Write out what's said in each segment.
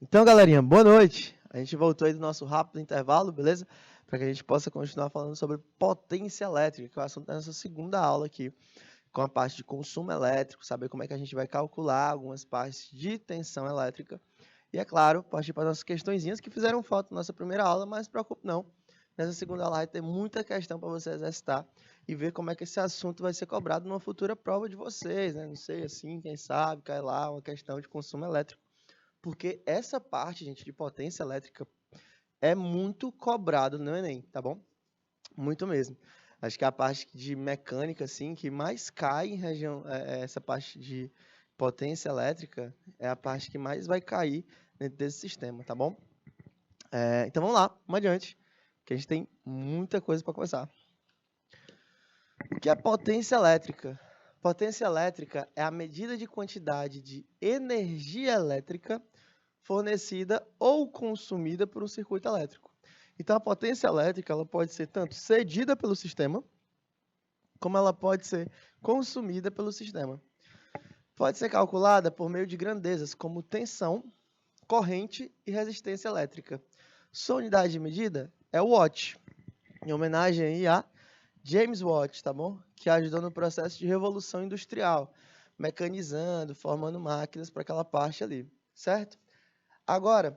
Então, galerinha, boa noite. A gente voltou aí do nosso rápido intervalo, beleza? Para que a gente possa continuar falando sobre potência elétrica, que é o assunto da nossa segunda aula aqui, com a parte de consumo elétrico, saber como é que a gente vai calcular algumas partes de tensão elétrica. E, é claro, partir para as nossas questõezinhas que fizeram falta na nossa primeira aula, mas não se preocupe não. Nessa segunda aula vai ter muita questão para você exercitar e ver como é que esse assunto vai ser cobrado numa futura prova de vocês, né? Não sei, assim, quem sabe, cai lá uma questão de consumo elétrico. Porque essa parte, gente, de potência elétrica é muito cobrado no Enem, tá bom? Muito mesmo. Acho que a parte de mecânica, assim, que mais cai em região, essa parte de potência elétrica, é a parte que mais vai cair dentro desse sistema, tá bom? Então vamos lá, vamos adiante, que a gente tem muita coisa para começar. O que é potência elétrica? Potência elétrica é a medida de quantidade de energia elétrica fornecida ou consumida por um circuito elétrico. Então, a potência elétrica ela pode ser tanto cedida pelo sistema, como ela pode ser consumida pelo sistema. Pode ser calculada por meio de grandezas como tensão, corrente e resistência elétrica. Sua unidade de medida é o watt, em homenagem aí a James Watt, tá bom? Que ajudou no processo de revolução industrial, mecanizando, formando máquinas para aquela parte ali, certo? Agora,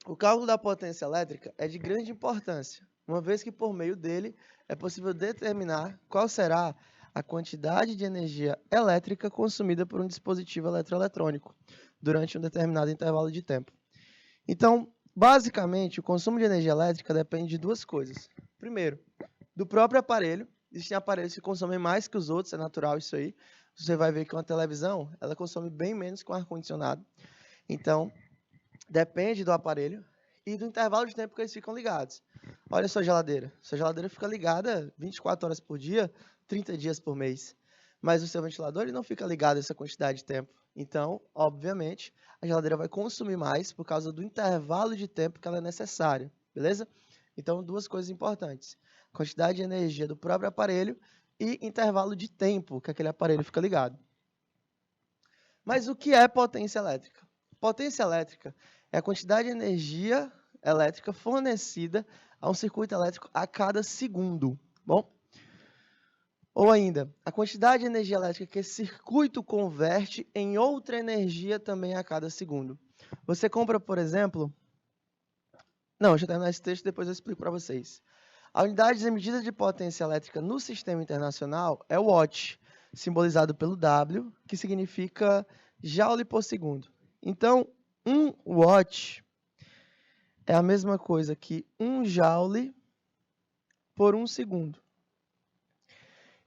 o cálculo da potência elétrica é de grande importância, uma vez que por meio dele é possível determinar qual será a quantidade de energia elétrica consumida por um dispositivo eletroeletrônico durante um determinado intervalo de tempo. Então, basicamente, o consumo de energia elétrica depende de duas coisas. Primeiro, do próprio aparelho. Existem aparelhos que consomem mais que os outros, é natural isso aí. Você vai ver que uma televisão, ela consome bem menos que um ar-condicionado. Então, depende do aparelho e do intervalo de tempo que eles ficam ligados. Olha a sua geladeira. Sua geladeira fica ligada 24 horas por dia, 30 dias por mês. Mas o seu ventilador ele não fica ligado essa quantidade de tempo. Então, obviamente, a geladeira vai consumir mais por causa do intervalo de tempo que ela é necessária. Beleza? Então, duas coisas importantes. Quantidade de energia do próprio aparelho e intervalo de tempo que aquele aparelho fica ligado. Mas o que é potência elétrica? Potência elétrica é a quantidade de energia elétrica fornecida a um circuito elétrico a cada segundo. Bom? Ou ainda, a quantidade de energia elétrica que esse circuito converte em outra energia também a cada segundo. Você compra, por exemplo... Não, deixa eu terminar esse texto e depois eu explico para vocês. A unidade de medida de potência elétrica no sistema internacional é o watt, simbolizado pelo W, que significa joule por segundo. Então, 1 watt é a mesma coisa que 1 joule por 1 segundo.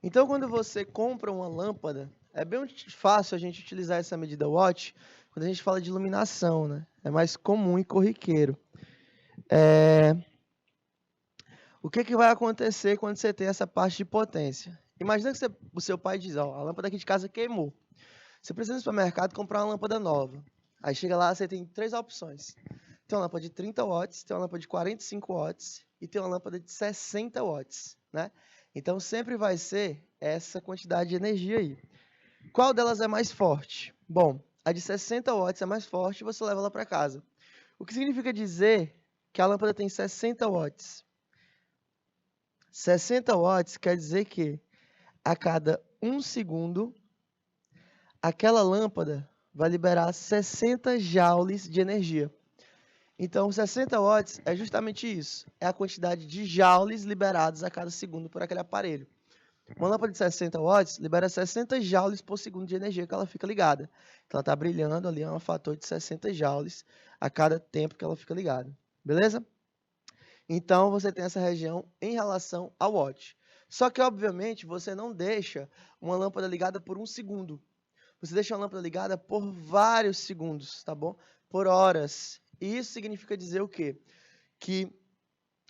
Então, quando você compra uma lâmpada, é bem fácil a gente utilizar essa medida watt quando a gente fala de iluminação, né? É mais comum e corriqueiro. O que vai acontecer quando você tem essa parte de potência? Imagina que o seu pai diz, ó, a lâmpada aqui de casa queimou. Você precisa ir no supermercado comprar uma lâmpada nova. Aí chega lá, você tem três opções. Tem uma lâmpada de 30 watts, tem uma lâmpada de 45 watts e tem uma lâmpada de 60 watts, né? Então, sempre vai ser essa quantidade de energia aí. Qual delas é mais forte? Bom, a de 60 watts é mais forte e você leva ela para casa. O que significa dizer que a lâmpada tem 60 watts? 60 watts quer dizer que a cada 1 segundo, aquela lâmpada vai liberar 60 joules de energia. Então, 60 watts é justamente isso. É a quantidade de joules liberados a cada segundo por aquele aparelho. Uma lâmpada de 60 watts libera 60 joules por segundo de energia que ela fica ligada. Então, ela está brilhando ali, é um fator de 60 joules a cada tempo que ela fica ligada. Beleza? Então, você tem essa região em relação ao watt. Só que, obviamente, você não deixa uma lâmpada ligada por 1 segundo. Você deixa uma lâmpada ligada por vários segundos, tá bom? Por horas. E isso significa dizer o quê? Que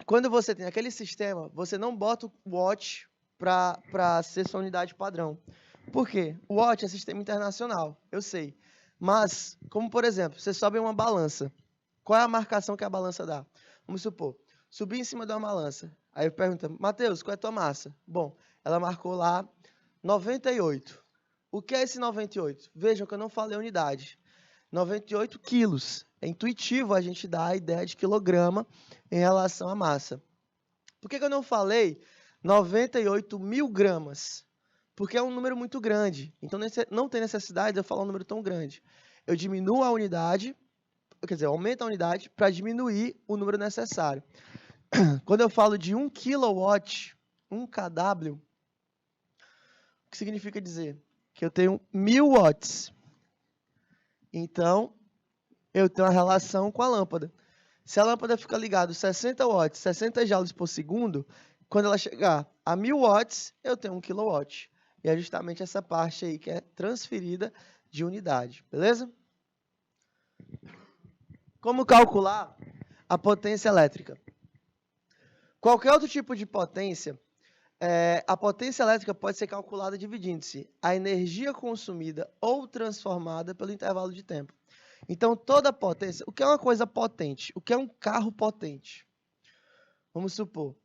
quando você tem aquele sistema, você não bota o watt para ser sua unidade padrão. Por quê? O watt é sistema internacional, eu sei. Mas, como por exemplo, você sobe uma balança. Qual é a marcação que a balança dá? Vamos supor, subi em cima de uma balança. Aí pergunta, Matheus, qual é a tua massa? Bom, ela marcou lá 98. O que é esse 98? Vejam que eu não falei unidade. 98 quilos. É intuitivo a gente dar a ideia de quilograma em relação à massa. Por que eu não falei 98 mil gramas? Porque é um número muito grande. Então, não tem necessidade de eu falar um número tão grande. Eu diminuo a unidade, quer dizer, eu aumento a unidade para diminuir o número necessário. Quando eu falo de 1 kW, 1 kW, o que significa dizer? Que eu tenho 1000 watts. Então, eu tenho uma relação com a lâmpada. Se a lâmpada fica ligada 60 watts, 60 joules por segundo, quando ela chegar a 1000 watts, eu tenho 1 kW. E é justamente essa parte aí que é transferida de unidade, beleza? Como calcular a potência elétrica? Qualquer outro tipo de potência, a potência elétrica pode ser calculada dividindo-se a energia consumida ou transformada pelo intervalo de tempo. Então, toda potência... O que é uma coisa potente? O que é um carro potente? Vamos supor,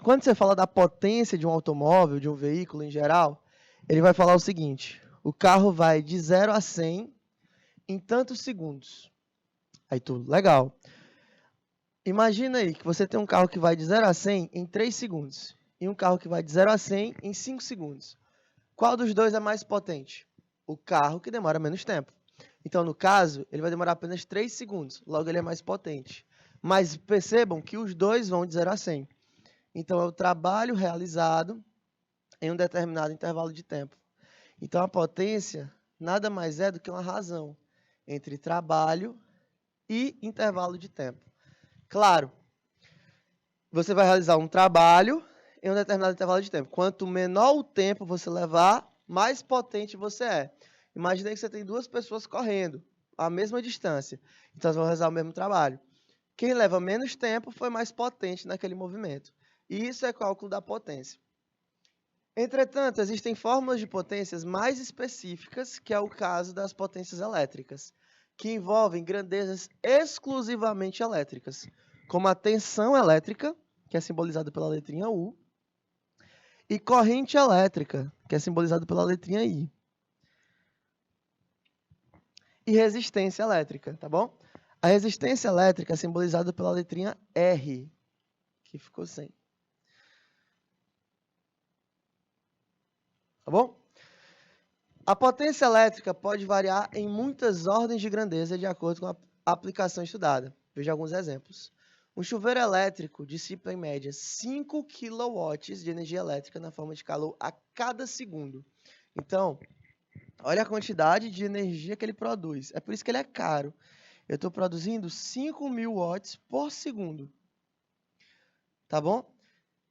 quando você fala da potência de um automóvel, de um veículo em geral, ele vai falar o seguinte: o carro vai de 0 a 100 em tantos segundos. Aí tu, legal. Imagina aí que você tem um carro que vai de 0 a 100 em 3 segundos e um carro que vai de 0 a 100 em 5 segundos. Qual dos dois é mais potente? O carro que demora menos tempo. Então, no caso, ele vai demorar apenas 3 segundos, logo ele é mais potente. Mas percebam que os dois vão de 0 a 100. Então, é o trabalho realizado em um determinado intervalo de tempo. Então, a potência nada mais é do que uma razão entre trabalho e intervalo de tempo. Claro, você vai realizar um trabalho em um determinado intervalo de tempo. Quanto menor o tempo você levar, mais potente você é. Imagine que você tem duas pessoas correndo a mesma distância. Então, elas vão realizar o mesmo trabalho. Quem leva menos tempo foi mais potente naquele movimento. E isso é cálculo da potência. Entretanto, existem fórmulas de potências mais específicas, que é o caso das potências elétricas, que envolvem grandezas exclusivamente elétricas, como a tensão elétrica, que é simbolizada pela letrinha U, e corrente elétrica, que é simbolizada pela letrinha I. E resistência elétrica, tá bom? A resistência elétrica é simbolizada pela letrinha R, que ficou sem. Tá bom? A potência elétrica pode variar em muitas ordens de grandeza de acordo com a aplicação estudada. Veja alguns exemplos. Um chuveiro elétrico dissipa em média 5 kW de energia elétrica na forma de calor a cada segundo. Então, olha a quantidade de energia que ele produz. É por isso que ele é caro. Eu estou produzindo 5.000 watts por segundo. Tá bom?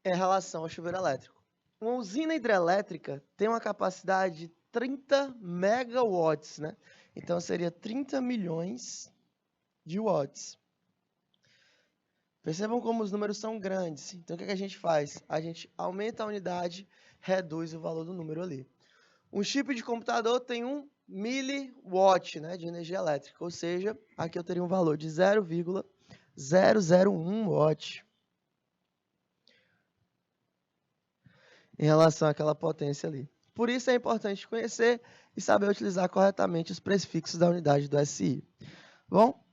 Em relação ao chuveiro elétrico. Uma usina hidrelétrica tem uma capacidade de 30 megawatts, né? Então, seria 30 milhões de watts. Percebam como os números são grandes. Então, o que a gente faz? A gente aumenta a unidade, reduz o valor do número ali. Um chip de computador tem 1 miliwatt, né, de energia elétrica. Ou seja, aqui eu teria um valor de 0,001 watt em relação àquela potência ali. Por isso é importante conhecer e saber utilizar corretamente os prefixos da unidade do SI. Bom?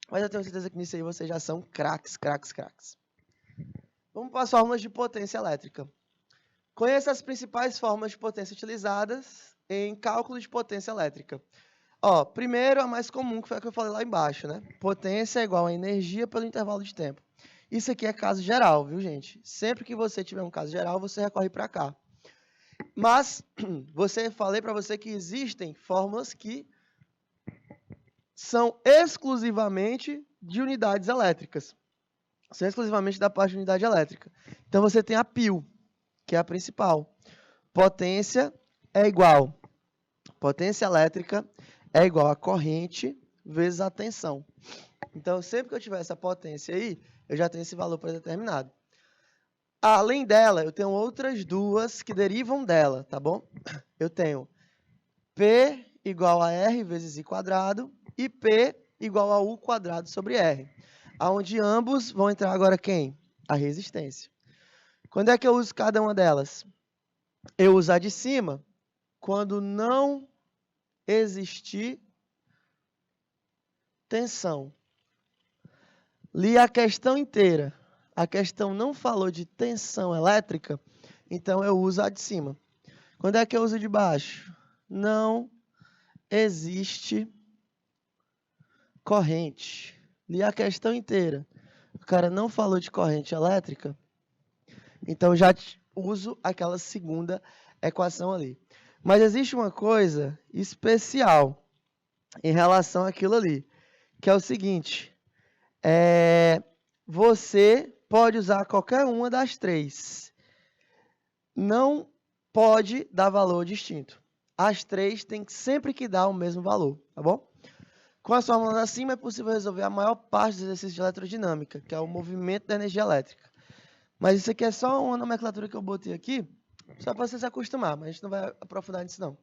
Mas eu tenho certeza que nisso aí vocês já são craques. Vamos para as fórmulas de potência elétrica. Conheça as principais formas de potência utilizadas em cálculo de potência elétrica. Ó, primeiro, a mais comum, que foi a que eu falei lá embaixo, né? Potência é igual a energia pelo intervalo de tempo. Isso aqui é caso geral, viu, gente? Sempre que você tiver um caso geral, você recorre para cá. Mas, falei para você que existem fórmulas que são exclusivamente de unidades elétricas. São exclusivamente da parte de unidade elétrica. Então, você tem a pil, que é a principal. Potência elétrica é igual a corrente vezes a tensão. Então, sempre que eu tiver essa potência aí, eu já tenho esse valor pré-determinado. Além dela, eu tenho outras duas que derivam dela, tá bom? Eu tenho P igual a R vezes I quadrado e P igual a U quadrado sobre R. Onde ambos vão entrar agora quem? A resistência. Quando é que eu uso cada uma delas? Eu uso a de cima quando não existir tensão. Li a questão inteira. A questão não falou de tensão elétrica, então eu uso a de cima. Quando é que eu uso de baixo? Não existe corrente. Li a questão inteira. O cara não falou de corrente elétrica, então já uso aquela segunda equação ali. Mas existe uma coisa especial em relação àquilo ali, que é o seguinte: você pode usar qualquer uma das três. Não pode dar valor distinto. As três têm sempre que dar o mesmo valor, tá bom? Com as fórmulas acima é possível resolver a maior parte dos exercícios de eletrodinâmica, que é o movimento da energia elétrica. Mas isso aqui é só uma nomenclatura que eu botei aqui, só para você se acostumar, mas a gente não vai aprofundar nisso não.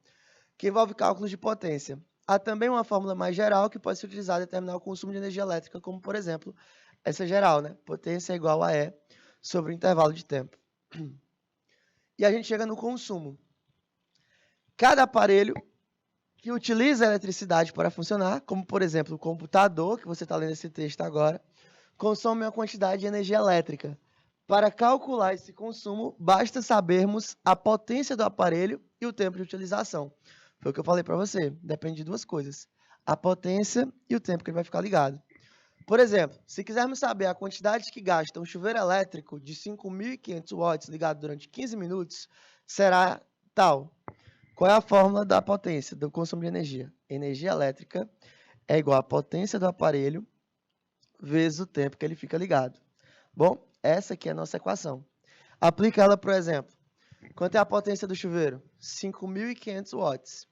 Que envolve cálculos de potência. Há também uma fórmula mais geral que pode ser utilizada para determinar o consumo de energia elétrica, como, por exemplo, essa geral, né? Potência é igual a E sobre o intervalo de tempo. E a gente chega no consumo. Cada aparelho que utiliza a eletricidade para funcionar, como, por exemplo, o computador, que você está lendo esse texto agora, consome uma quantidade de energia elétrica. Para calcular esse consumo, basta sabermos a potência do aparelho e o tempo de utilização. Foi o que eu falei para você, depende de duas coisas: a potência e o tempo que ele vai ficar ligado. Por exemplo, se quisermos saber a quantidade que gasta um chuveiro elétrico de 5.500 watts ligado durante 15 minutos, será tal. Qual é a fórmula da potência, do consumo de energia? Energia elétrica é igual à potência do aparelho vezes o tempo que ele fica ligado. Bom, essa aqui é a nossa equação. Aplica ela, por exemplo. Quanto é a potência do chuveiro? 5.500 watts.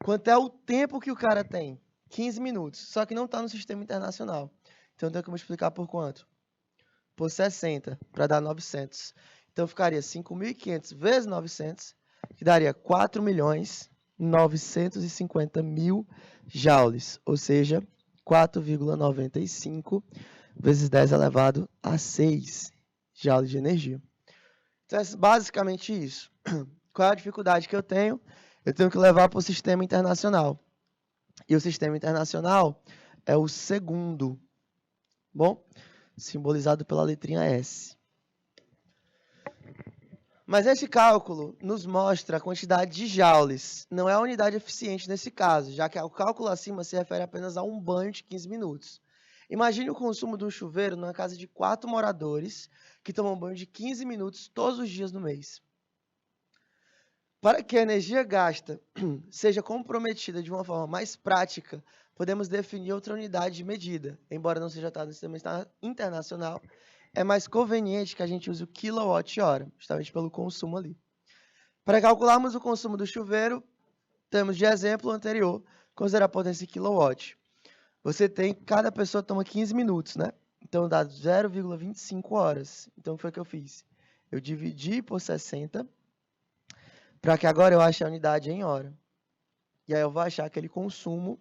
Quanto é o tempo que o cara tem? 15 minutos. Só que não está no sistema internacional. Então, eu tenho que multiplicar por quanto? Por 60, para dar 900. Então, ficaria 5.500 vezes 900, que daria 4.950.000 joules. Ou seja, 4,95 vezes 10 elevado a 6 joules de energia. Então, é basicamente isso. Qual é a dificuldade que eu tenho? Eu tenho que levar para o sistema internacional. E o sistema internacional é o segundo. Bom, simbolizado pela letrinha S. Mas esse cálculo nos mostra a quantidade de joules. Não é a unidade eficiente nesse caso, já que o cálculo acima se refere apenas a um banho de 15 minutos. Imagine o consumo de um chuveiro numa casa de 4 moradores que tomam banho de 15 minutos todos os dias no mês. Para que a energia gasta seja comprometida de uma forma mais prática, podemos definir outra unidade de medida. Embora não seja usado no sistema internacional, é mais conveniente que a gente use o quilowatt-hora, justamente pelo consumo ali. Para calcularmos o consumo do chuveiro, temos de exemplo anterior, considerar a potência em quilowatt. Você tem, cada pessoa toma 15 minutos, né? Então dá 0,25 horas. Então foi o que eu fiz. Eu dividi por 60, para que agora eu ache a unidade em hora. E aí eu vou achar aquele consumo,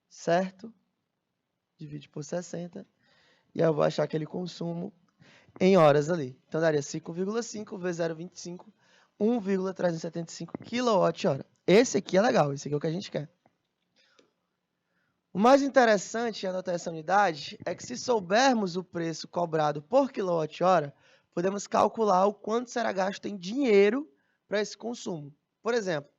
certo? Divide por 60. E aí eu vou achar aquele consumo em horas ali. Então daria 5,5 vezes 0,25, 1,375 kWh. Esse aqui é legal, esse aqui é o que a gente quer. O mais interessante em anotar essa unidade é que se soubermos o preço cobrado por kWh, podemos calcular o quanto será gasto em dinheiro para esse consumo. Por exemplo,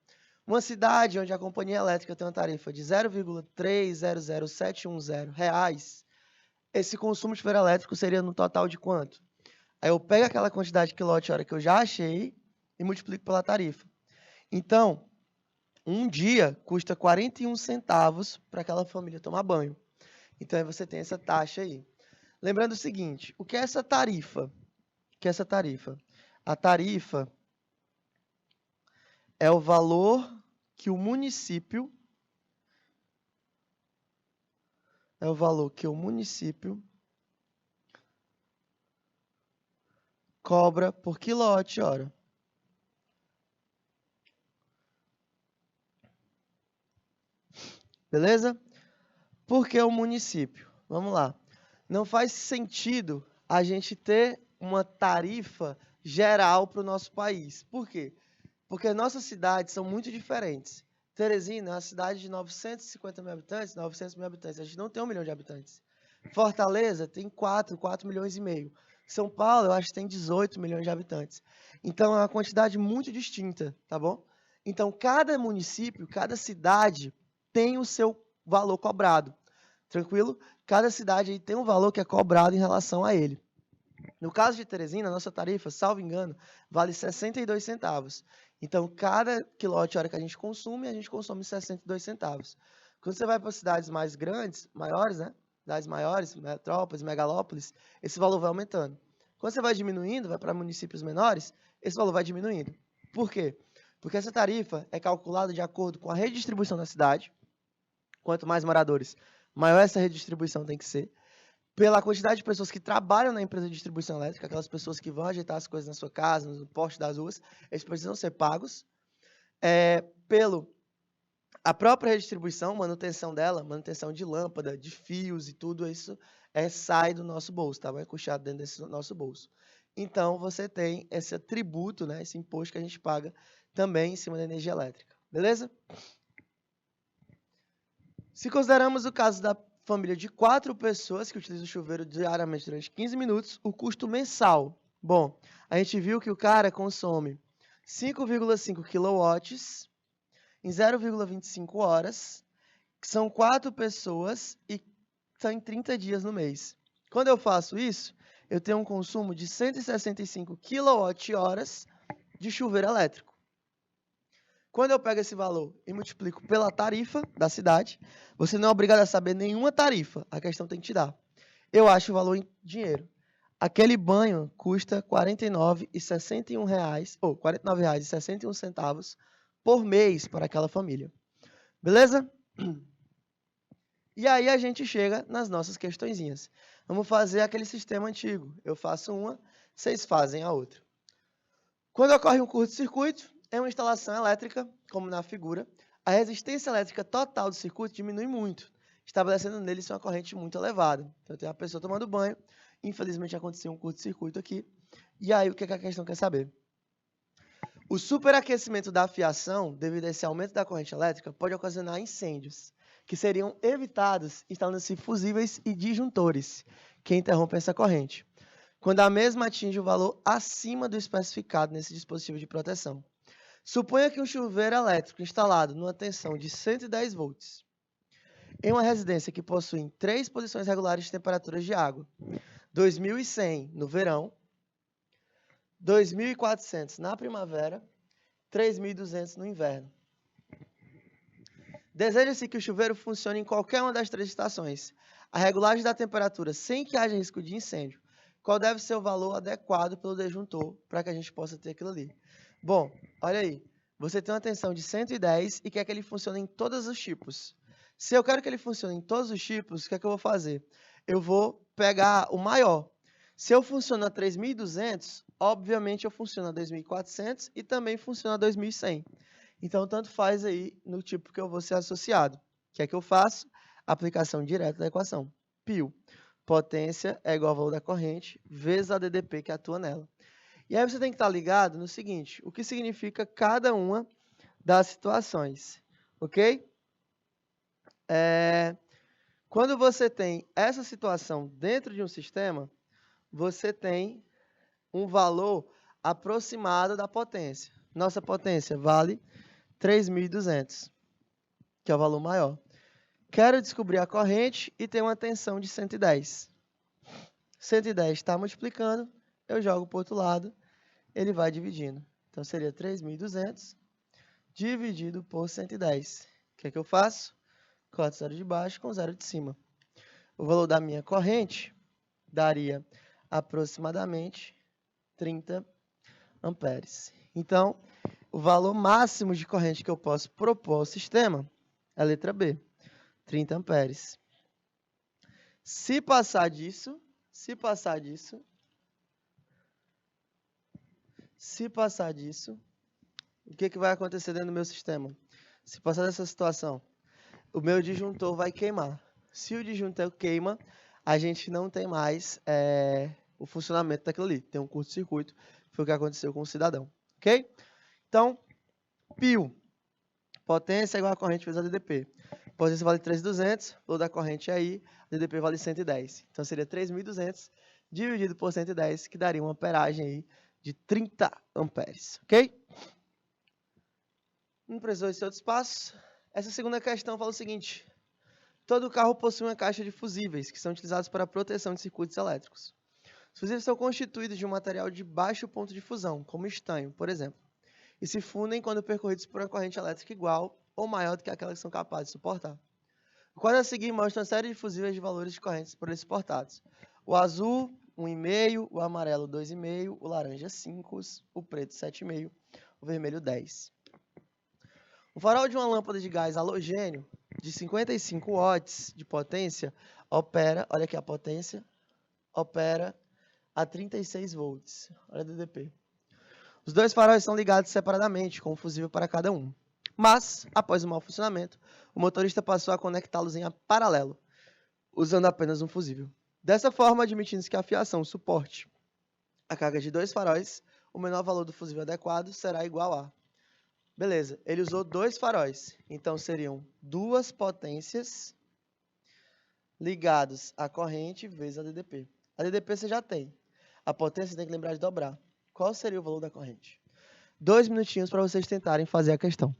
uma cidade onde a companhia elétrica tem uma tarifa de 0,300710 reais, esse consumo de chuveiro elétrico seria no total de quanto? Aí eu pego aquela quantidade de quilowatt-hora que eu já achei e multiplico pela tarifa. Então, um dia custa 41 centavos para aquela família tomar banho. Então, aí você tem essa taxa aí. Lembrando o seguinte, o que é essa tarifa? O que é essa tarifa? A tarifa é o valor que o município cobra por quilowatt-hora. Beleza? Por que o município? Vamos lá. Não faz sentido a gente ter uma tarifa geral para o nosso país. Por quê? Porque nossas cidades são muito diferentes. Teresina é uma cidade de 950 mil habitantes, 900 mil habitantes. A gente não tem 1 milhão de habitantes. Fortaleza tem 4 milhões e meio. São Paulo, eu acho que tem 18 milhões de habitantes. Então, é uma quantidade muito distinta, tá bom? Então, cada município, cada cidade tem o seu valor cobrado. Tranquilo? Cada cidade aí tem um valor que é cobrado em relação a ele. No caso de Teresina, a nossa tarifa, salvo engano, vale 62 centavos. Então, cada quilowatt-hora que a gente consome 62 centavos. Quando você vai para cidades mais grandes, maiores, né? Cidades maiores, metrópoles, megalópolis, esse valor vai aumentando. Quando você vai diminuindo, vai para municípios menores, esse valor vai diminuindo. Por quê? Porque essa tarifa é calculada de acordo com a redistribuição da cidade. Quanto mais moradores, maior essa redistribuição tem que ser. Pela quantidade de pessoas que trabalham na empresa de distribuição elétrica, aquelas pessoas que vão ajeitar as coisas na sua casa, no poste das ruas, eles precisam ser pagos. Pelo a própria redistribuição, manutenção dela, manutenção de lâmpada, de fios e tudo isso sai do nosso bolso, tá? É custeado dentro desse nosso bolso. Então, você tem esse tributo, né, esse imposto que a gente paga também em cima da energia elétrica, beleza? Se considerarmos o caso da família de 4 pessoas que utilizam o chuveiro diariamente durante 15 minutos, o custo mensal. Bom, a gente viu que o cara consome 5,5 kW em 0,25 horas, que são 4 pessoas e são em 30 dias no mês. Quando eu faço isso, eu tenho um consumo de 165 kWh de chuveiro elétrico. Quando eu pego esse valor e multiplico pela tarifa da cidade, você não é obrigado a saber nenhuma tarifa, a questão tem que te dar. Eu acho o valor em dinheiro. Aquele banho custa R$ 49,61, ou R$ 49,61 por mês para aquela família. Beleza? E aí a gente chega nas nossas questõezinhas. Vamos fazer aquele sistema antigo. Eu faço uma, vocês fazem a outra. Quando ocorre um curto-circuito, em uma instalação elétrica, como na figura, a resistência elétrica total do circuito diminui muito, estabelecendo nele uma corrente muito elevada. Então, tem uma pessoa tomando banho, infelizmente aconteceu um curto-circuito aqui, e aí o que a questão quer saber? O superaquecimento da fiação, devido a esse aumento da corrente elétrica, pode ocasionar incêndios, que seriam evitados instalando-se fusíveis e disjuntores, que interrompem essa corrente, quando a mesma atinge o valor acima do especificado nesse dispositivo de proteção. Suponha que um chuveiro elétrico instalado numa tensão de 110 volts, em uma residência que possui 3 posições regulares de temperaturas de água, 2.100 no verão, 2.400 na primavera, 3.200 no inverno. Deseja-se que o chuveiro funcione em qualquer uma das 3 estações. A regulagem da temperatura sem que haja risco de incêndio. Qual deve ser o valor adequado pelo disjuntor para que a gente possa ter aquilo ali? Bom, olha aí. Você tem uma tensão de 110 e quer que ele funcione em todos os tipos. Se eu quero que ele funcione em todos os tipos, o que é que eu vou fazer? Eu vou pegar o maior. Se eu funciono a 3.200, obviamente eu funciono a 2.400 e também funciono a 2.100. Então, tanto faz aí no tipo que eu vou ser associado. O que é que eu faço? Aplicação direta da equação. Π. Potência é igual ao valor da corrente vezes a DDP que atua nela. E aí você tem que estar ligado no seguinte, o que significa cada uma das situações, ok? Quando você tem essa situação dentro de um sistema, você tem um valor aproximado da potência. Nossa potência vale 3.200, que é o valor maior. Quero descobrir a corrente e ter uma tensão de 110. 110 está multiplicando, eu jogo para o outro lado, ele vai dividindo. Então, seria 3.200 dividido por 110. O que é que eu faço? Corto zero de baixo com zero de cima. O valor da minha corrente daria aproximadamente 30 amperes. Então, o valor máximo de corrente que eu posso propor ao sistema é a letra B, 30 amperes. Se passar disso, o que vai acontecer dentro do meu sistema? Se passar dessa situação, o meu disjuntor vai queimar. Se o disjuntor queima, a gente não tem mais o funcionamento daquilo ali. Tem um curto-circuito, foi o que aconteceu com o cidadão. Ok? Então, π Potência é igual a corrente vezes a DDP. Potência vale 3.200, o valor da corrente é aí, DDP vale 110. Então seria 3.200 dividido por 110, que daria uma amperagem aí de 30 amperes, ok? Não precisou de outros passos. Essa segunda questão fala o seguinte: todo carro possui uma caixa de fusíveis, que são utilizados para a proteção de circuitos elétricos. Os fusíveis são constituídos de um material de baixo ponto de fusão, como estanho, por exemplo, e se fundem quando percorridos por uma corrente elétrica igual ou maior do que aquela que são capazes de suportar. O quadro a seguir mostra uma série de fusíveis de valores de correntes por eles suportados. O azul, 1,5, o amarelo, 2,5, o laranja, 5, o preto, 7,5, o vermelho, 10. O farol de uma lâmpada de gás halogênio de 55 watts de potência opera, olha aqui a potência, opera a 36 volts. Olha o DDP. Os dois faróis são ligados separadamente, com um fusível para cada um. Mas, após o mau funcionamento, o motorista passou a conectá-los em paralelo, usando apenas um fusível. Dessa forma, admitindo-se que a fiação suporte a carga de dois faróis, o menor valor do fusível adequado será igual a... Beleza, ele usou dois faróis, então seriam duas potências ligados à corrente vezes a DDP. A DDP você já tem. A potência você tem que lembrar de dobrar. Qual seria o valor da corrente? 2 minutinhos para vocês tentarem fazer a questão.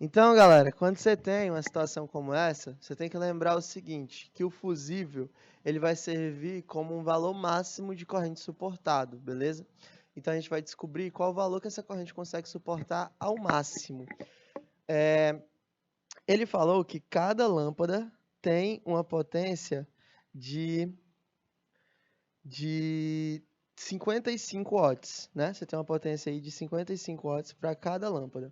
Então, galera, quando você tem uma situação como essa, você tem que lembrar o seguinte, que o fusível ele vai servir como um valor máximo de corrente suportado, beleza? Então, a gente vai descobrir qual o valor que essa corrente consegue suportar ao máximo. Ele falou que cada lâmpada tem uma potência de 55 watts, né? Você tem uma potência aí de 55 watts para cada lâmpada.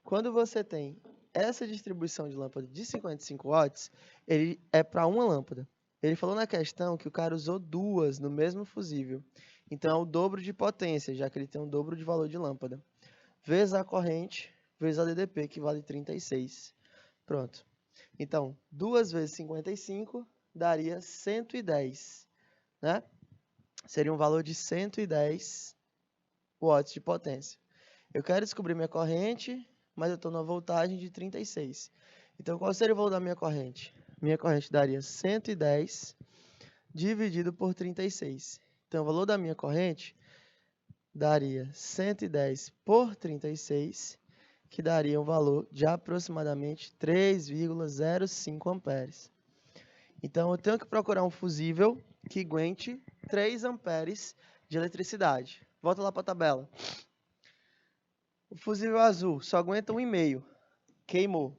Quando você tem essa distribuição de lâmpada de 55 watts, ele é para uma lâmpada. Ele falou na questão que o cara usou duas no mesmo fusível. Então, é o dobro de potência, já que ele tem um dobro de valor de lâmpada. Vezes a corrente, vezes a DDP, que vale 36. Pronto. Então, 2 vezes 55 daria 110, né? Seria um valor de 110 watts de potência. Eu quero descobrir minha corrente, mas eu estou numa voltagem de 36. Então, qual seria o valor da minha corrente? Minha corrente daria 110 dividido por 36. Então, o valor da minha corrente daria 110 por 36, que daria um valor de aproximadamente 3,05 amperes. Então, eu tenho que procurar um fusível que aguente 3 amperes de eletricidade. Volta lá para a tabela. O fusível azul só aguenta 1,5, queimou.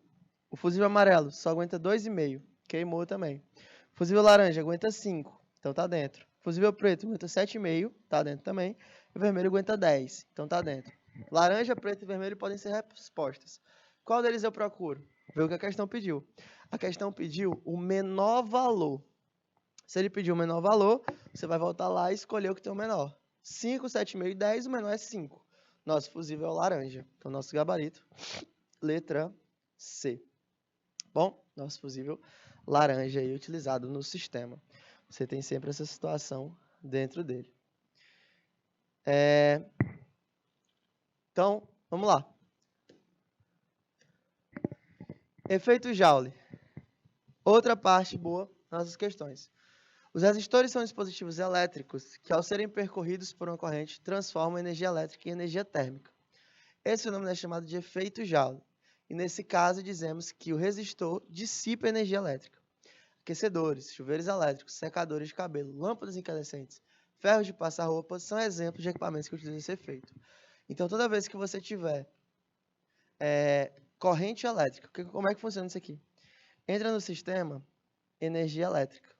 O fusível amarelo só aguenta 2,5, queimou também. O fusível laranja aguenta 5, então tá dentro. O fusível preto aguenta 7,5, tá dentro também. E o vermelho aguenta 10, então tá dentro. Laranja, preto e vermelho podem ser respostas. Qual deles eu procuro? Ver o que a questão pediu. A questão pediu o menor valor. Se ele pediu o menor valor, você vai voltar lá e escolher o que tem o menor. 5, 7,5 e 10, o menor é 5. Nosso fusível é o laranja. Então, nosso gabarito, letra C. Bom, nosso fusível laranja aí utilizado no sistema. Você tem sempre essa situação dentro dele. Então, vamos lá. Efeito Joule. Outra parte boa nas nossas questões. Os resistores são dispositivos elétricos que, ao serem percorridos por uma corrente, transformam energia elétrica em energia térmica. Esse fenômeno é chamado de efeito Joule. E nesse caso, dizemos que o resistor dissipa energia elétrica. Aquecedores, chuveiros elétricos, secadores de cabelo, lâmpadas incandescentes, ferros de passar roupa são exemplos de equipamentos que utilizam esse efeito. Então, toda vez que você tiver corrente elétrica, como é que funciona isso aqui? Entra no sistema energia elétrica.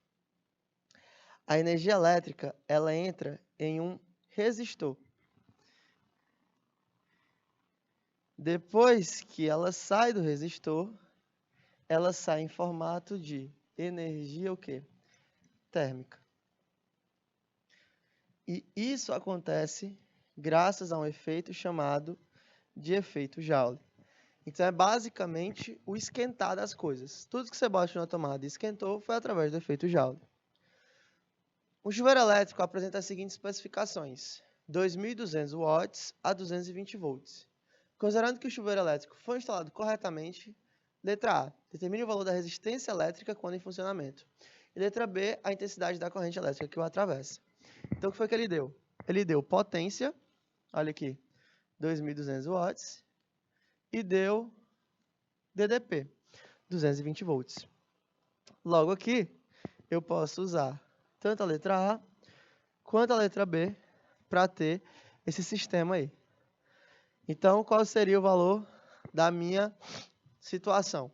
A energia elétrica, ela entra em um resistor. Depois que ela sai do resistor, ela sai em formato de energia o quê? Térmica. E isso acontece graças a um efeito chamado de efeito Joule. Então, é basicamente o esquentar das coisas. Tudo que você bate na tomada e esquentou foi através do efeito Joule. O chuveiro elétrico apresenta as seguintes especificações: 2.200 watts a 220 volts. Considerando que o chuveiro elétrico foi instalado corretamente, letra A, determine o valor da resistência elétrica quando em funcionamento. E letra B, a intensidade da corrente elétrica que o atravessa. Então, o que foi que ele deu? Ele deu potência, olha aqui, 2.200 watts, e deu DDP, 220 volts. Logo aqui, eu posso usar tanto a letra A quanto a letra B para ter esse sistema aí. Então, qual seria o valor da minha situação?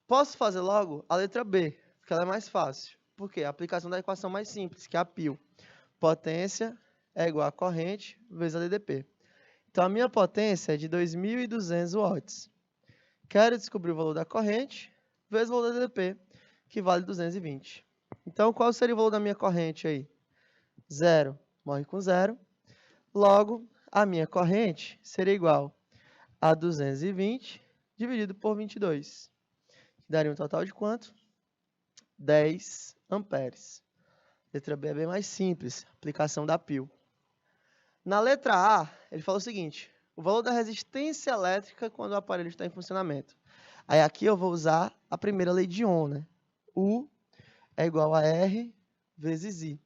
Posso fazer logo a letra B, porque ela é mais fácil. Por quê? A aplicação da equação mais simples, que é a π. Potência é igual a corrente vezes a DDP. Então, a minha potência é de 2.200 watts. Quero descobrir o valor da corrente vezes o valor da DDP, que vale 220. Então, qual seria o valor da minha corrente aí? 0 morre com 0. Logo, a minha corrente seria igual a 220 dividido por 22. Que daria um total de quanto? 10 amperes. Letra B é bem mais simples, aplicação da π. Na letra A, ele fala o seguinte: o valor da resistência elétrica quando o aparelho está em funcionamento. Aí aqui eu vou usar a primeira lei de Ohm, né? U é igual a R vezes I.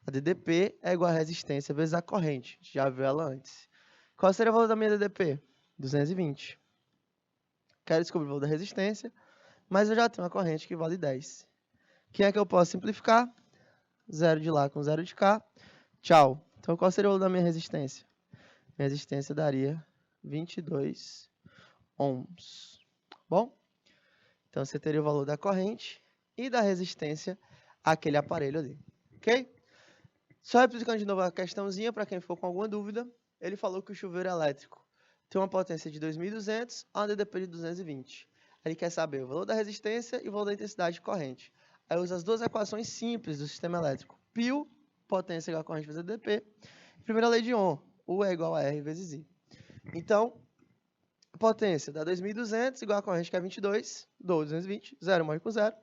A DDP é igual a resistência vezes a corrente. A gente já viu ela antes. Qual seria o valor da minha DDP? 220. Quero descobrir o valor da resistência, mas eu já tenho uma corrente que vale 10. Quem é que eu posso simplificar? 0 de lá com 0 de cá. Tchau. Então, qual seria o valor da minha resistência? Minha resistência daria 22 ohms. Bom? Então, você teria o valor da corrente e da resistência àquele aparelho ali. Ok? Só replicando de novo a questãozinha, para quem ficou com alguma dúvida, ele falou que o chuveiro elétrico tem uma potência de 2.200 a uma DDP de 220. Ele quer saber o valor da resistência e o valor da intensidade de corrente. Aí usa as duas equações simples do sistema elétrico. π, potência igual a corrente vezes DDP. Primeira lei de Ohm, U é igual a R vezes I. Então, a potência dá 2.200 igual a corrente que é 22, dou 220, 0 morre com 0.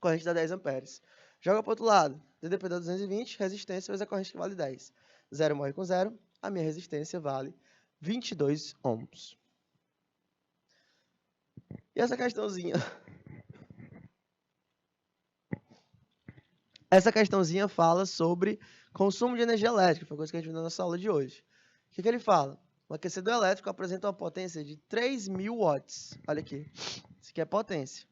Corrente dá 10 amperes. Joga para o outro lado. DDP dá 220, resistência vezes a corrente que vale 10. 0 morre com 0. A minha resistência vale 22 ohms. E essa questãozinha? Essa questãozinha fala sobre consumo de energia elétrica. Foi uma coisa que a gente viu na nossa aula de hoje. O que ele fala? Um aquecedor elétrico apresenta uma potência de 3.000 watts. Olha aqui. Isso aqui é potência.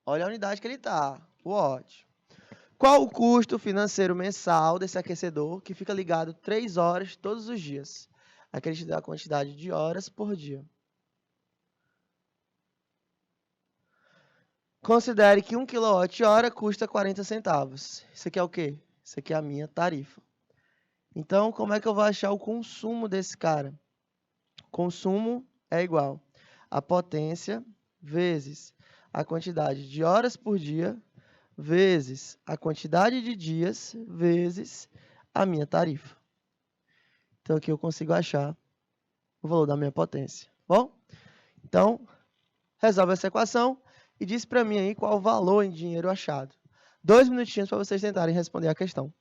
Olha a unidade que ele está. Watt. Qual o custo financeiro mensal desse aquecedor que fica ligado 3 horas todos os dias? Aqui ele te dá a quantidade de horas por dia. Considere que 1 kWh custa 40 centavos. Isso aqui é o quê? Isso aqui é a minha tarifa. Então, como é que eu vou achar o consumo desse cara? Consumo é igual a potência vezes a quantidade de horas por dia vezes a quantidade de dias vezes a minha tarifa. Então, aqui eu consigo achar o valor da minha potência. Bom? Então, resolve essa equação e diz para mim aí qual o valor em dinheiro achado. 2 minutinhos para vocês tentarem responder a questão.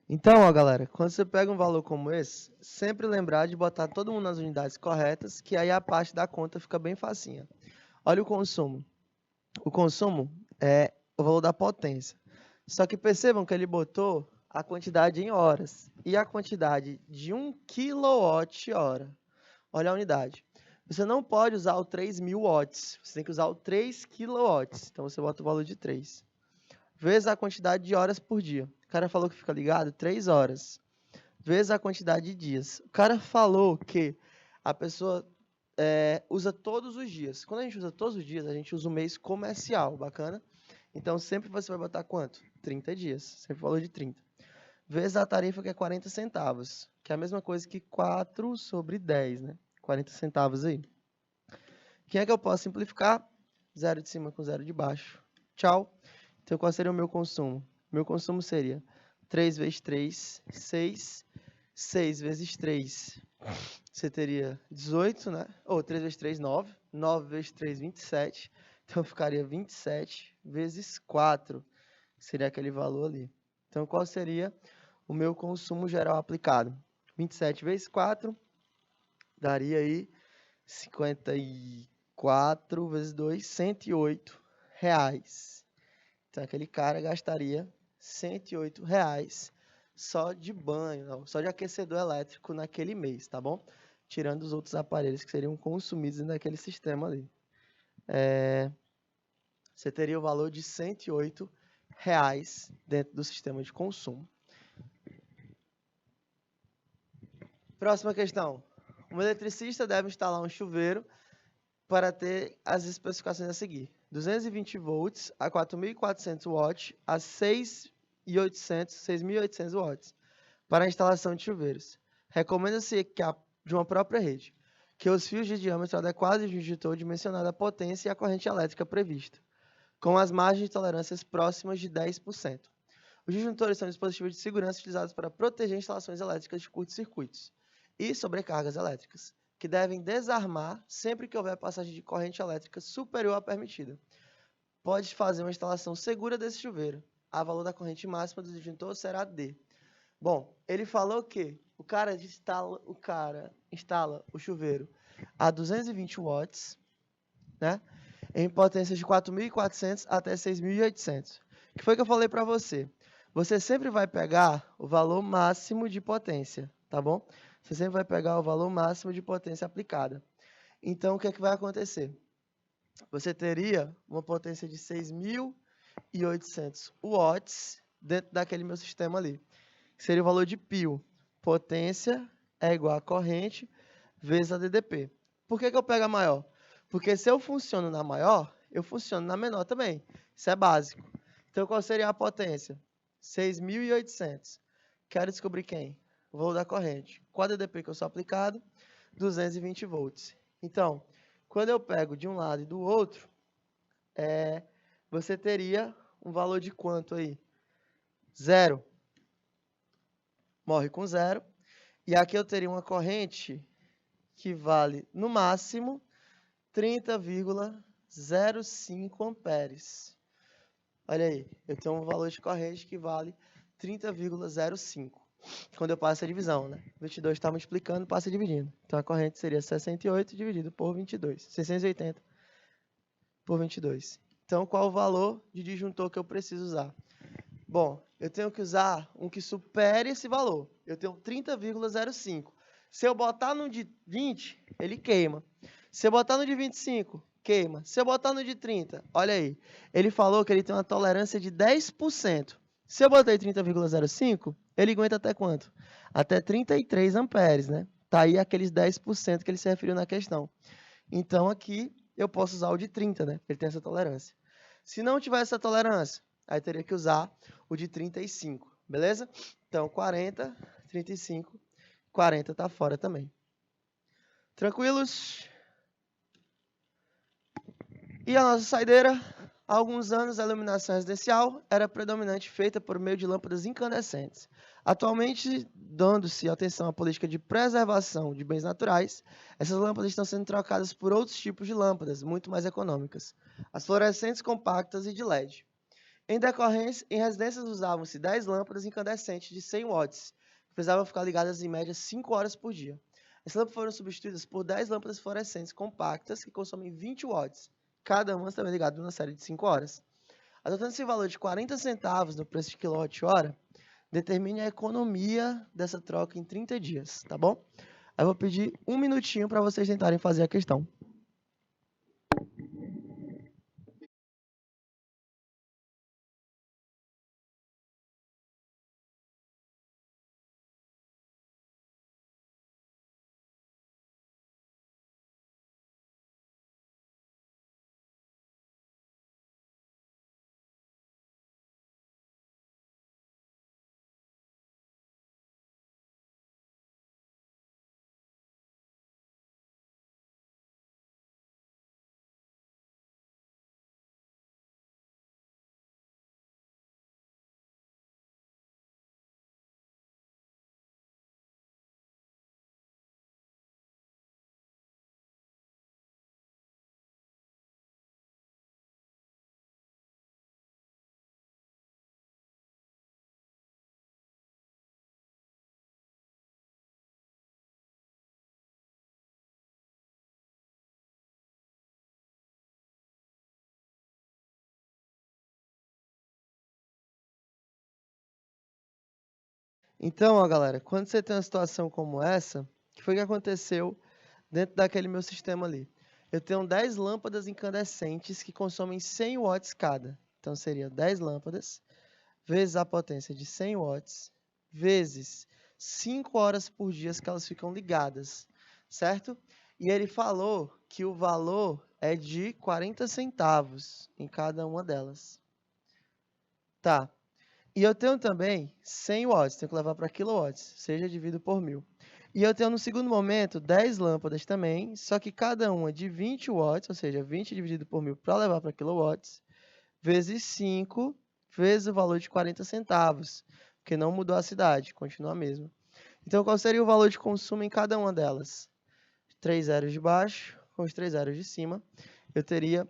Então, ó, galera, quando você pega um valor como esse, sempre lembrar de botar todo mundo nas unidades corretas, que aí a parte da conta fica bem facinha. Olha o consumo. O consumo é o valor da potência. Só que percebam que ele botou a quantidade em horas e a quantidade de 1 kWh. Olha a unidade. Você não pode usar o 3.000 watts, você tem que usar o 3 kW. Então, você bota o valor de 3. Vezes a quantidade de horas por dia. O cara falou que fica ligado 3 horas. Vezes a quantidade de dias. O cara falou que a pessoa usa todos os dias. Quando a gente usa todos os dias, a gente usa o mês comercial, bacana? Então, sempre você vai botar quanto? 30 dias. Sempre valor de 30. Vezes a tarifa, que é 40 centavos. Que é a mesma coisa que 4 sobre 10, né? 40 centavos aí. Quem é que eu posso simplificar? 0 de cima com 0 de baixo. Tchau. Então, qual seria o meu consumo? Meu consumo seria 3 vezes 3, 6. 6 vezes 3, você teria 18, né? Ou 3 vezes 3, 9. 9 vezes 3, 27. Então, ficaria 27 vezes 4, que seria aquele valor ali. Então, qual seria o meu consumo geral aplicado? 27 vezes 4, daria aí 54 vezes 2, 108 reais. Então, aquele cara gastaria 108 reais só de banho, não, só de aquecedor elétrico naquele mês, tá bom? Tirando os outros aparelhos que seriam consumidos naquele sistema ali. Você teria o valor de 108 reais dentro do sistema de consumo. Próxima questão. Um eletricista deve instalar um chuveiro para ter as especificações a seguir: 220 volts a 4.400 watts a 6.800 watts para a instalação de chuveiros. Recomenda-se equipar de uma própria rede, que os fios de diâmetro adequado de um disjuntor dimensionado a potência e a corrente elétrica prevista, com as margens de tolerâncias próximas de 10%. Os disjuntores são dispositivos de segurança utilizados para proteger instalações elétricas de curtos-circuitos e sobrecargas elétricas, que devem desarmar sempre que houver passagem de corrente elétrica superior à permitida. Pode fazer uma instalação segura desse chuveiro. A valor da corrente máxima do disjuntor será D. Bom, ele falou que o cara instala o chuveiro a 220 watts, né? Em potência de 4.400 até 6.800. O que foi que eu falei para você? Você sempre vai pegar o valor máximo de potência, tá bom? Você sempre vai pegar o valor máximo de potência aplicada. Então, o que é que vai acontecer? Você teria uma potência de 6.800 watts dentro daquele meu sistema ali, que seria o valor de π. Potência é igual a corrente vezes a DDP. Por que eu pego a maior? Porque se eu funciono na maior, eu funciono na menor também. Isso é básico. Então, qual seria a potência? 6.800. Quero descobrir quem? O valor da corrente. Qual a DDP que eu sou aplicado? 220 volts. Então, quando eu pego de um lado e do outro, você teria um valor de quanto aí? 0. Morre com 0. E aqui eu teria uma corrente que vale, no máximo, 30,05 amperes. Olha aí, eu tenho um valor de corrente que vale 30,05. Quando eu passo a divisão, né? 22 está multiplicando, passa dividindo. Então, a corrente seria 68 dividido por 22. 680 por 22. Então, qual o valor de disjuntor que eu preciso usar? Bom, eu tenho que usar um que supere esse valor. Eu tenho 30,05. Se eu botar no de 20, ele queima. Se eu botar no de 25, queima. Se eu botar no de 30, olha aí. Ele falou que ele tem uma tolerância de 10%. Se eu botei 30,05, ele aguenta até quanto? Até 33 amperes, né? Tá aí aqueles 10% que ele se referiu na questão. Então, aqui eu posso usar o de 30, né? Ele tem essa tolerância. Se não tiver essa tolerância, aí teria que usar o de 35, beleza? Então, 40, 35, 40 está fora também. Tranquilos? E a nossa saideira? Há alguns anos, a iluminação residencial era predominante feita por meio de lâmpadas incandescentes. Atualmente, dando-se atenção à política de preservação de bens naturais, essas lâmpadas estão sendo trocadas por outros tipos de lâmpadas, muito mais econômicas, as fluorescentes compactas e de LED. Em decorrência, em residências usavam-se 10 lâmpadas incandescentes de 100 watts, que precisavam ficar ligadas em média 5 horas por dia. Essas lâmpadas foram substituídas por 10 lâmpadas fluorescentes compactas, que consomem 20 watts, cada uma também ligada numa série de 5 horas. Adotando esse valor de 40 centavos no preço de quilowatt-hora, determine a economia dessa troca em 30 dias, tá bom? Eu vou pedir um minutinho para vocês tentarem fazer a questão. Então, ó, galera, quando você tem uma situação como essa, o que foi que aconteceu dentro daquele meu sistema ali? Eu tenho 10 lâmpadas incandescentes que consomem 100 watts cada. Então, seria 10 lâmpadas vezes a potência de 100 watts vezes 5 horas por dia que elas ficam ligadas. certo? E ele falou que o valor é de 40 centavos em cada uma delas. Tá. E eu tenho também 100 watts, tenho que levar para quilowatts, seja dividido por 1000. E eu tenho no segundo momento 10 lâmpadas também, só que cada uma de 20 watts, ou seja, 20 dividido por 1000 para levar para quilowatts, vezes 5, vezes o valor de 40 centavos, porque não mudou a cidade, continua a mesma. Então, qual seria o valor de consumo em cada uma delas? 3 zeros de baixo com os 3 zeros de cima. Eu teria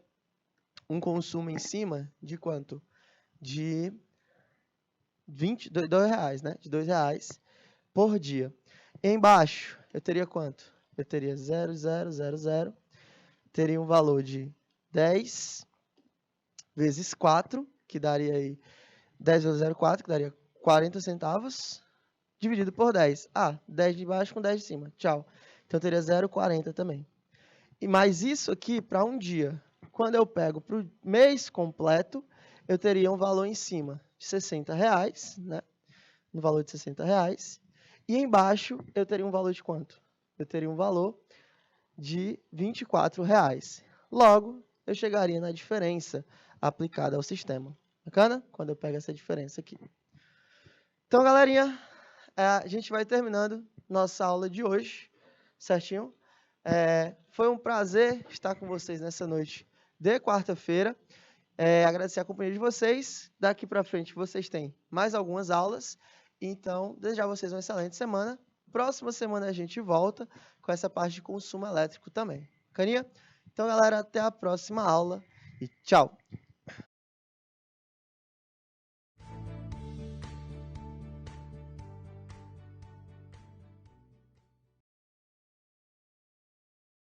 um consumo em cima de quanto? De R$2, né? De R$2 por dia. Embaixo, eu teria quanto? Eu teria 0,000, teria um valor de 10 vezes 4, que daria aí 10 vezes 0,4, que daria 40 centavos, dividido por 10. 10 de baixo com 10 de cima. Tchau. Então, eu teria 0,40 também. E mais isso aqui para um dia. Quando eu pego para o mês completo, eu teria um valor em cima de R$60, né? No valor de R$60. E embaixo eu teria um valor de quanto? Eu teria um valor de R$24. Logo, eu chegaria na diferença aplicada ao sistema. Bacana? Quando eu pego essa diferença aqui. Então, galerinha, a gente vai terminando nossa aula de hoje, certinho? Foi um prazer estar com vocês nessa noite de quarta-feira. Agradecer a companhia de vocês. Daqui para frente vocês têm mais algumas aulas. Então, desejar a vocês uma excelente semana. Próxima semana a gente volta com essa parte de consumo elétrico também. Caninha? Então, galera, até a próxima aula e tchau!